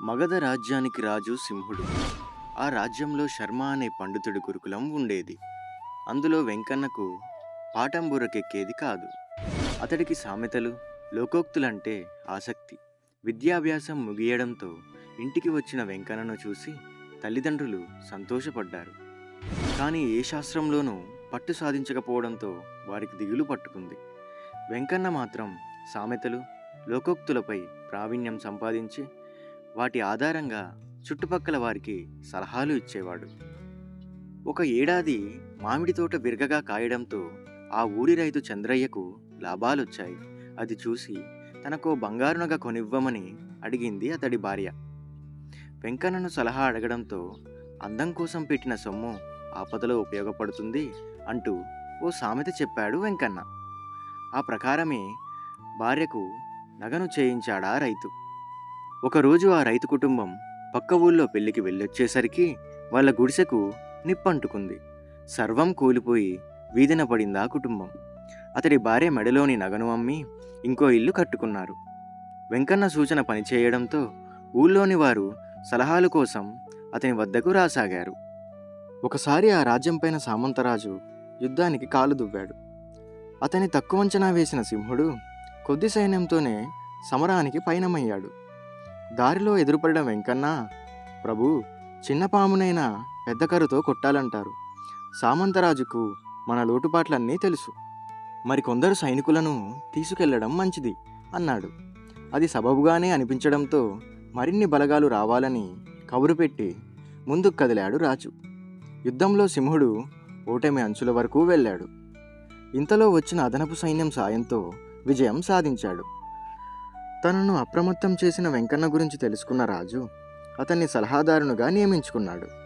మగధ రాజ్యానికి రాజు సింహుడు. ఆ రాజ్యంలో శర్మ అనే పండితుడి గురుకులం ఉండేది. అందులో వెంకన్నకు పాఠం బుర్రకెక్కేది కాదు. అతడికి సామెతలు, లోకోక్తులంటే ఆసక్తి. విద్యాభ్యాసం ముగియడంతో ఇంటికి వచ్చిన వెంకన్నను చూసి తల్లిదండ్రులు సంతోషపడ్డారు. కానీ ఏ శాస్త్రంలోనూ పట్టు సాధించకపోవడంతో వారికి దిగులు పట్టుకుంది. వెంకన్న మాత్రం సామెతలు, లోకోక్తులపై ప్రావీణ్యం సంపాదించి వాటి ఆధారంగా చుట్టుపక్కల వారికి సలహాలు ఇచ్చేవాడు. ఒక ఏడాది మామిడి తోట విరగగా కాయడంతో ఆ ఊరి రైతు చంద్రయ్యకు లాభాలొచ్చాయి. అది చూసి తనకో బంగారు నగ కొనివ్వమని అడిగింది అతడి భార్య. వెంకన్నను సలహా అడగడంతో అందం కోసం పెట్టిన సొమ్ము ఆపదలో ఉపయోగపడుతుంది అంటూ ఓ సామెత చెప్పాడు వెంకన్న. ఆ ప్రకారమే భార్యకు నగను చేయించాడా రైతు. ఒకరోజు ఆ రైతు కుటుంబం పక్క ఊళ్ళో పెళ్లికి వెళ్ళొచ్చేసరికి వాళ్ళ గుడిసెకు నిప్పంటుకుంది. సర్వం కూలిపోయి వీధిన పడింది ఆ కుటుంబం. అతడి భార్య మెడలోని నగను అమ్మి ఇంకో ఇల్లు కట్టుకున్నారు. వెంకన్న సూచన పనిచేయడంతో ఊళ్ళోని వారు సలహాల కోసం అతని వద్దకు రాసాగారు. ఒకసారి ఆ రాజ్యంపైన సామంతరాజు యుద్ధానికి కాలు దువ్వాడు. అతని తక్కువంచనా వేసిన సింహుడు కొద్ది సైన్యంతోనే సమరానికి పయనమయ్యాడు. దారిలో ఎదురుపడిన వెంకన్న, ప్రభు, చిన్న పామునైనా పెద్ద కర్రతో కొట్టాలంటారు. సామంతరాజుకు మన లోటుపాట్లన్నీ తెలుసు. మరికొందరు సైనికులను తీసుకెళ్లడం మంచిది అన్నాడు. అది సబబుగానే అనిపించడంతో మరిన్ని బలగాలు రావాలని కబురు పెట్టి ముందుకు కదిలాడు రాజు. యుద్ధంలో సింహుడు ఓటమి అంచుల వరకు వెళ్ళాడు. ఇంతలో వచ్చిన అదనపు సైన్యం సాయంతో విజయం సాధించాడు. తనను అప్రమత్తం చేసిన వెంకన్న గురించి తెలుసుకున్న రాజు అతన్ని సలహాదారునుగా నియమించుకున్నాడు.